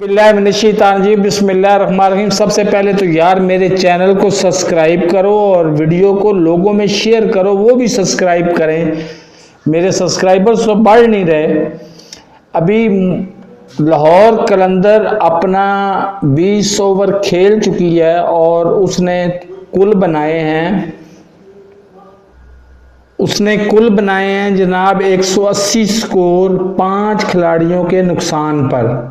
बिस्मिल्लाहिर्रहमानिर्रहीम। सबसे पहले तो यार मेरे चैनल को सब्सक्राइब करो और वीडियो को लोगों में शेयर करो, वो भी सब्सक्राइब करें। मेरे सब्सक्राइबर्स तो बढ़ नहीं रहे। अभी लाहौर कलंदर अपना 20 ओवर खेल चुकी है और उसने कुल बनाए हैं जनाब 180 स्कोर 5 खिलाड़ियों के नुकसान पर।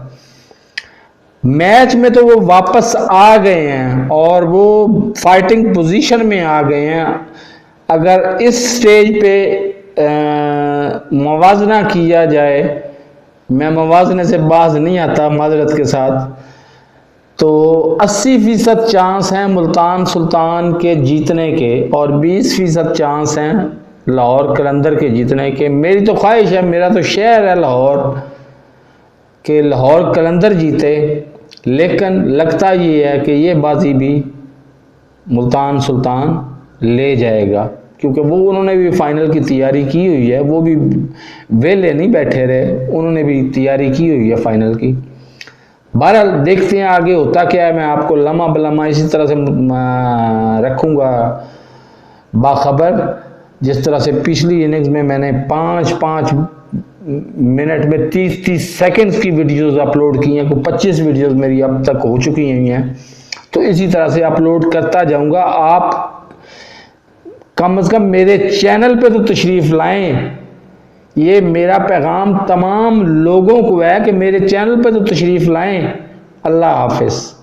मैच में तो वो वापस आ गए हैं और वो फाइटिंग पोजीशन में आ गए हैं। अगर इस स्टेज पे मुवाजना किया जाए, मैं मुवाजने से बाज नहीं आता माजरत के साथ, तो 80% चांस हैं मुल्तान सुल्तान के जीतने के और 20% चांस हैं लाहौर कलंदर के जीतने के। मेरी तो ख्वाहिश है, मेरा तो शहर है लाहौर, कि लाहौर कलंदर जीते, लेकिन लगता ये है कि ये बाजी भी मुल्तान सुल्तान ले जाएगा, क्योंकि वो उन्होंने भी फाइनल की तैयारी की हुई है। वो भी वेले नहीं बैठे रहे, उन्होंने भी तैयारी की हुई है फाइनल की। बहरहाल देखते हैं आगे होता क्या है। मैं आपको लम्हा बलम्हा इसी तरह से रखूँगा बाखबर, जिस तरह से पिछली इनिंग्स में मैंने 5-5 मिनट में 30-30 सेकंड्स की वीडियोस अपलोड की हैं, को 25 वीडियोस मेरी अब तक हो चुकी हैं। तो इसी तरह से अपलोड करता जाऊंगा। आप कम से कम मेरे चैनल पे तो तशरीफ़ लाएं। ये मेरा पैगाम तमाम लोगों को है कि मेरे चैनल पे तो तशरीफ़ लाएं। अल्लाह हाफिज़।